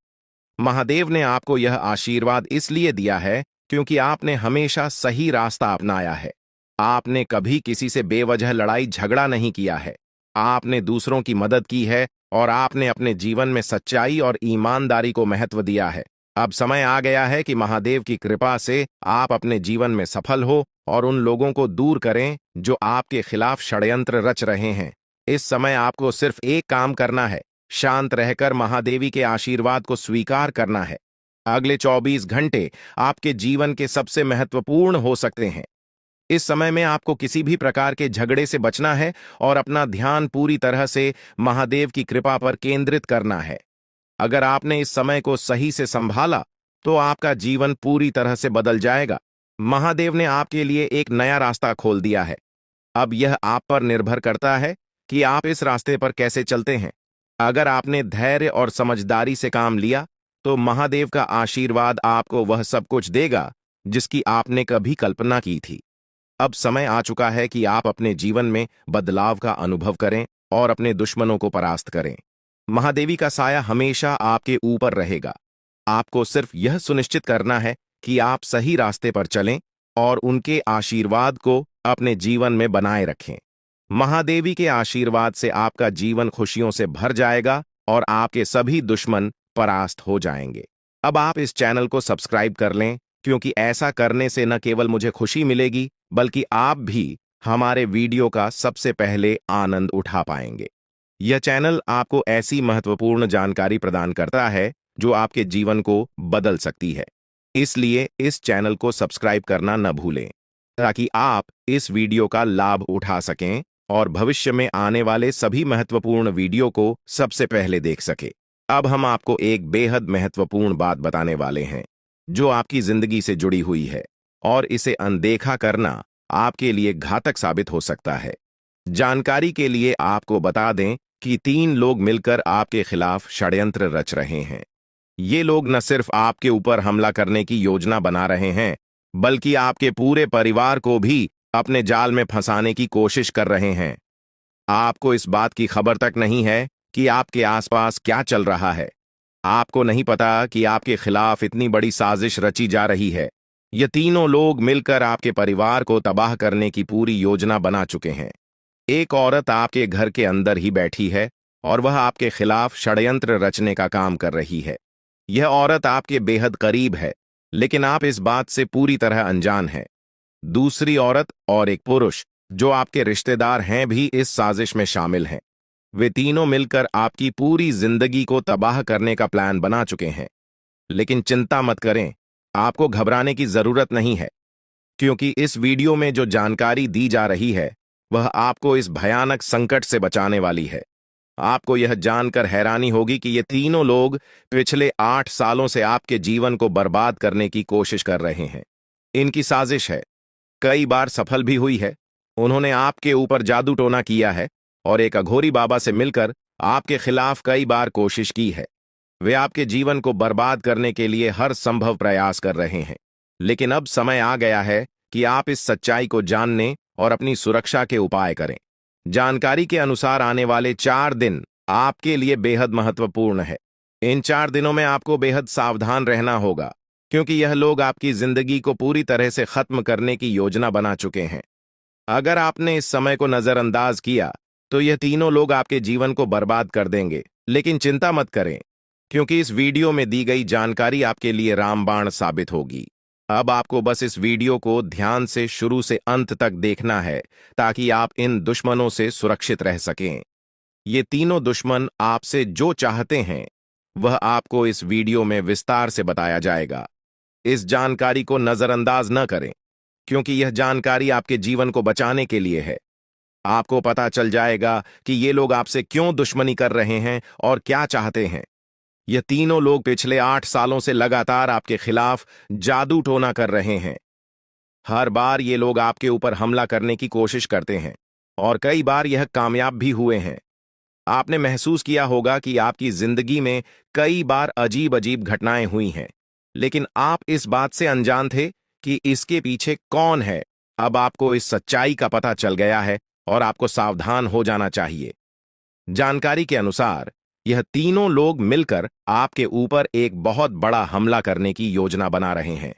महादेव ने आपको यह आशीर्वाद इसलिए दिया है क्योंकि आपने हमेशा सही रास्ता अपनाया है। आपने कभी किसी से बेवजह लड़ाई झगड़ा नहीं किया है। आपने दूसरों की मदद की है और आपने अपने जीवन में सच्चाई और ईमानदारी को महत्व दिया है। अब समय आ गया है कि महादेव की कृपा से आप अपने जीवन में सफल हो और उन लोगों को दूर करें जो आपके खिलाफ षड्यंत्र रच रहे हैं। इस समय आपको सिर्फ एक काम करना है, शांत रहकर महादेवी के आशीर्वाद को स्वीकार करना है। अगले 24 घंटे आपके जीवन के सबसे महत्वपूर्ण हो सकते हैं। इस समय में आपको किसी भी प्रकार के झगड़े से बचना है और अपना ध्यान पूरी तरह से महादेव की कृपा पर केंद्रित करना है। अगर आपने इस समय को सही से संभाला तो आपका जीवन पूरी तरह से बदल जाएगा। महादेव ने आपके लिए एक नया रास्ता खोल दिया है। अब यह आप पर निर्भर करता है कि आप इस रास्ते पर कैसे चलते हैं। अगर आपने धैर्य और समझदारी से काम लिया तो महादेव का आशीर्वाद आपको वह सब कुछ देगा जिसकी आपने कभी कल्पना की थी। अब समय आ चुका है कि आप अपने जीवन में बदलाव का अनुभव करें और अपने दुश्मनों को परास्त करें। महादेवी का साया हमेशा आपके ऊपर रहेगा। आपको सिर्फ यह सुनिश्चित करना है कि आप सही रास्ते पर चलें और उनके आशीर्वाद को अपने जीवन में बनाए रखें। महादेवी के आशीर्वाद से आपका जीवन खुशियों से भर जाएगा और आपके सभी दुश्मन परास्त हो जाएंगे। अब आप इस चैनल को सब्सक्राइब कर लें, क्योंकि ऐसा करने से न केवल मुझे खुशी मिलेगी, बल्कि आप भी हमारे वीडियो का सबसे पहले आनंद उठा पाएंगे। यह चैनल आपको ऐसी महत्वपूर्ण जानकारी प्रदान करता है जो आपके जीवन को बदल सकती है। इसलिए इस चैनल को सब्सक्राइब करना न भूलें ताकि आप इस वीडियो का लाभ उठा सकें और भविष्य में आने वाले सभी महत्वपूर्ण वीडियो को सबसे पहले देख सकें। अब हम आपको एक बेहद महत्वपूर्ण बात बताने वाले हैं जो आपकी जिंदगी से जुड़ी हुई है और इसे अनदेखा करना आपके लिए घातक साबित हो सकता है। जानकारी के लिए आपको बता दें कि 3 लोग मिलकर आपके खिलाफ षड्यंत्र रच रहे हैं। ये लोग न सिर्फ आपके ऊपर हमला करने की योजना बना रहे हैं, बल्कि आपके पूरे परिवार को भी अपने जाल में फंसाने की कोशिश कर रहे हैं। आपको इस बात की खबर तक नहीं है कि आपके आसपास क्या चल रहा है। आपको नहीं पता कि आपके खिलाफ इतनी बड़ी साजिश रची जा रही है। ये तीनों लोग मिलकर आपके परिवार को तबाह करने की पूरी योजना बना चुके हैं। एक औरत आपके घर के अंदर ही बैठी है और वह आपके खिलाफ षड्यंत्र रचने का काम कर रही है। यह औरत आपके बेहद करीब है, लेकिन आप इस बात से पूरी तरह अनजान हैं। दूसरी औरत और एक पुरुष जो आपके रिश्तेदार हैं भी इस साजिश में शामिल हैं। वे तीनों मिलकर आपकी पूरी जिंदगी को तबाह करने का प्लान बना चुके हैं। लेकिन चिंता मत करें, आपको घबराने की जरूरत नहीं है, क्योंकि इस वीडियो में जो जानकारी दी जा रही है वह आपको इस भयानक संकट से बचाने वाली है। आपको यह जानकर हैरानी होगी कि ये तीनों लोग पिछले 8 सालों से आपके जीवन को बर्बाद करने की कोशिश कर रहे हैं। इनकी साजिश है, कई बार सफल भी हुई है। उन्होंने आपके ऊपर जादू टोना किया है और एक अघोरी बाबा से मिलकर आपके खिलाफ कई बार कोशिश की है। वे आपके जीवन को बर्बाद करने के लिए हर संभव प्रयास कर रहे हैं। लेकिन अब समय आ गया है कि आप इस सच्चाई को जानने और अपनी सुरक्षा के उपाय करें। जानकारी के अनुसार आने वाले 4 दिन आपके लिए बेहद महत्वपूर्ण है। इन 4 दिनों में आपको बेहद सावधान रहना होगा, क्योंकि यह लोग आपकी जिंदगी को पूरी तरह से खत्म करने की योजना बना चुके हैं। अगर आपने इस समय को नजरअंदाज किया तो यह तीनों लोग आपके जीवन को बर्बाद कर देंगे। लेकिन चिंता मत करें, क्योंकि इस वीडियो में दी गई जानकारी आपके लिए रामबाण साबित होगी। अब आपको बस इस वीडियो को ध्यान से शुरू से अंत तक देखना है ताकि आप इन दुश्मनों से सुरक्षित रह सकें। ये तीनों दुश्मन आपसे जो चाहते हैं वह आपको इस वीडियो में विस्तार से बताया जाएगा। इस जानकारी को नजरअंदाज न करें, क्योंकि यह जानकारी आपके जीवन को बचाने के लिए है। आपको पता चल जाएगा कि ये लोग आपसे क्यों दुश्मनी कर रहे हैं और क्या चाहते हैं। ये तीनों लोग पिछले 8 सालों से लगातार आपके खिलाफ जादू टोना कर रहे हैं। हर बार ये लोग आपके ऊपर हमला करने की कोशिश करते हैं और कई बार यह कामयाब भी हुए हैं। आपने महसूस किया होगा कि आपकी जिंदगी में कई बार अजीब अजीब घटनाएं हुई हैं, लेकिन आप इस बात से अनजान थे कि इसके पीछे कौन है। अब आपको इस सच्चाई का पता चल गया है और आपको सावधान हो जाना चाहिए। जानकारी के अनुसार यह तीनों लोग मिलकर आपके ऊपर एक बहुत बड़ा हमला करने की योजना बना रहे हैं।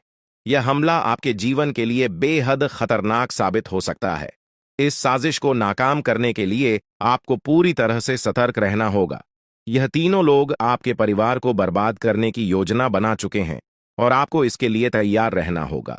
यह हमला आपके जीवन के लिए बेहद खतरनाक साबित हो सकता है। इस साजिश को नाकाम करने के लिए आपको पूरी तरह से सतर्क रहना होगा। यह तीनों लोग आपके परिवार को बर्बाद करने की योजना बना चुके हैं और आपको इसके लिए तैयार रहना होगा।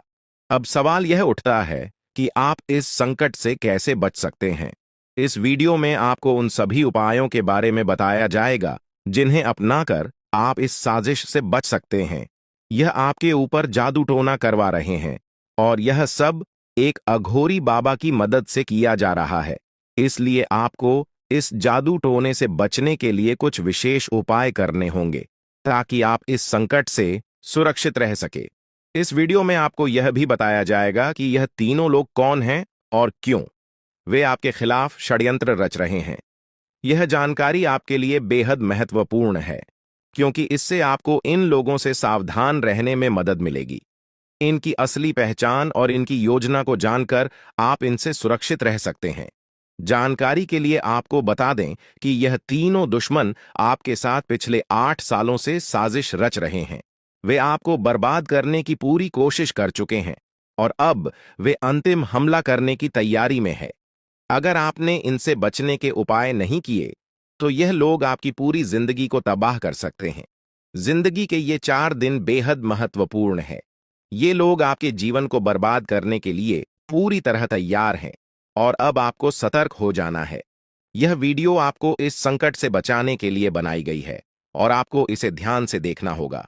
अब सवाल यह उठता है कि आप इस संकट से कैसे बच सकते हैं। इस वीडियो में आपको उन सभी उपायों के बारे में बताया जाएगा जिन्हें अपनाकर आप इस साजिश से बच सकते हैं। यह आपके ऊपर जादू टोना करवा रहे हैं और यह सब एक अघोरी बाबा की मदद से किया जा रहा है। इसलिए आपको इस जादू टोने से बचने के लिए कुछ विशेष उपाय करने होंगे ताकि आप इस संकट से सुरक्षित रह सके। इस वीडियो में आपको यह भी बताया जाएगा कि यह तीनों लोग कौन हैं और क्यों वे आपके खिलाफ षड्यंत्र रच रहे हैं। यह जानकारी आपके लिए बेहद महत्वपूर्ण है, क्योंकि इससे आपको इन लोगों से सावधान रहने में मदद मिलेगी। इनकी असली पहचान और इनकी योजना को जानकर आप इनसे सुरक्षित रह सकते हैं। जानकारी के लिए आपको बता दें कि यह तीनों दुश्मन आपके साथ पिछले 8 सालों से साजिश रच रहे हैं। वे आपको बर्बाद करने की पूरी कोशिश कर चुके हैं और अब वे अंतिम हमला करने की तैयारी में है। अगर आपने इनसे बचने के उपाय नहीं किए तो यह लोग आपकी पूरी जिंदगी को तबाह कर सकते हैं। जिंदगी के ये 4 दिन बेहद महत्वपूर्ण है। ये लोग आपके जीवन को बर्बाद करने के लिए पूरी तरह तैयार हैं और अब आपको सतर्क हो जाना है। यह वीडियो आपको इस संकट से बचाने के लिए बनाई गई है और आपको इसे ध्यान से देखना होगा।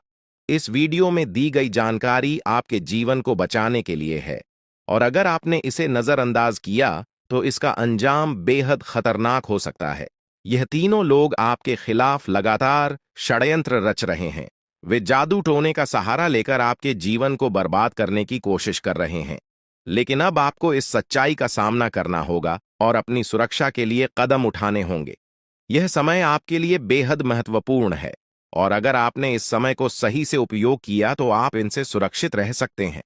इस वीडियो में दी गई जानकारी आपके जीवन को बचाने के लिए है और अगर आपने इसे नजरअंदाज किया तो इसका अंजाम बेहद खतरनाक हो सकता है। यह तीनों लोग आपके खिलाफ लगातार षड्यंत्र रच रहे हैं। वे जादू टोने का सहारा लेकर आपके जीवन को बर्बाद करने की कोशिश कर रहे हैं। लेकिन अब आपको इस सच्चाई का सामना करना होगा और अपनी सुरक्षा के लिए कदम उठाने होंगे। यह समय आपके लिए बेहद महत्वपूर्ण है और अगर आपने इस समय को सही से उपयोग किया तो आप इनसे सुरक्षित रह सकते हैं।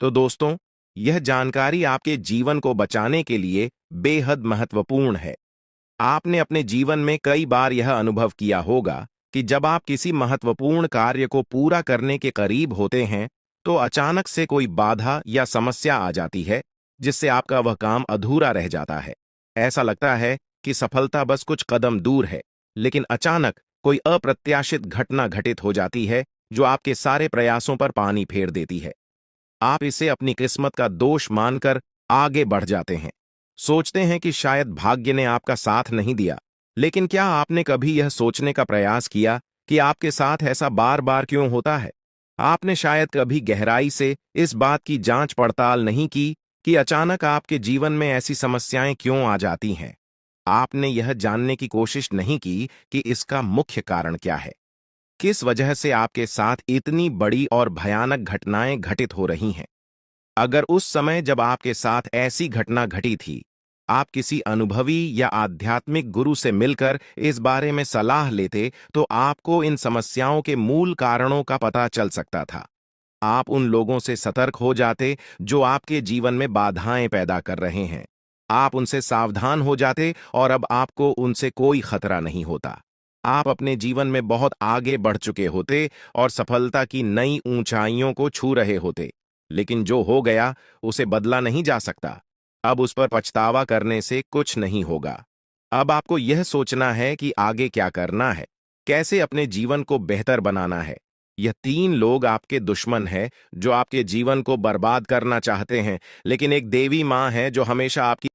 तो दोस्तों, यह जानकारी आपके जीवन को बचाने के लिए बेहद महत्वपूर्ण है। आपने अपने जीवन में कई बार यह अनुभव किया होगा कि जब आप किसी महत्वपूर्ण कार्य को पूरा करने के करीब होते हैं तो अचानक से कोई बाधा या समस्या आ जाती है जिससे आपका वह काम अधूरा रह जाता है। ऐसा लगता है कि सफलता बस कुछ कदम दूर है, लेकिन अचानक कोई अप्रत्याशित घटना घटित हो जाती है जो आपके सारे प्रयासों पर पानी फेर देती है। आप इसे अपनी किस्मत का दोष मानकर आगे बढ़ जाते हैं। सोचते हैं कि शायद भाग्य ने आपका साथ नहीं दिया। लेकिन क्या आपने कभी यह सोचने का प्रयास किया कि आपके साथ ऐसा बार बार क्यों होता है? आपने शायद कभी गहराई से इस बात की जांच पड़ताल नहीं की कि अचानक आपके जीवन में ऐसी समस्याएं क्यों आ जाती हैं। आपने यह जानने की कोशिश नहीं की कि इसका मुख्य कारण क्या है। किस वजह से आपके साथ इतनी बड़ी और भयानक घटनाएं घटित हो रही हैं। अगर उस समय जब आपके साथ ऐसी घटना घटी थी, आप किसी अनुभवी या आध्यात्मिक गुरु से मिलकर इस बारे में सलाह लेते तो आपको इन समस्याओं के मूल कारणों का पता चल सकता था। आप उन लोगों से सतर्क हो जाते जो आपके जीवन में बाधाएं पैदा कर रहे हैं। आप उनसे सावधान हो जाते और अब आपको उनसे कोई खतरा नहीं होता। आप अपने जीवन में बहुत आगे बढ़ चुके होते और सफलता की नई ऊंचाइयों को छू रहे होते। लेकिन जो हो गया उसे बदला नहीं जा सकता। अब उस पर पछतावा करने से कुछ नहीं होगा। अब आपको यह सोचना है कि आगे क्या करना है, कैसे अपने जीवन को बेहतर बनाना है। यह तीन लोग आपके दुश्मन हैं जो आपके जीवन को बर्बाद करना चाहते हैं, लेकिन एक देवी माँ है जो हमेशा आपकी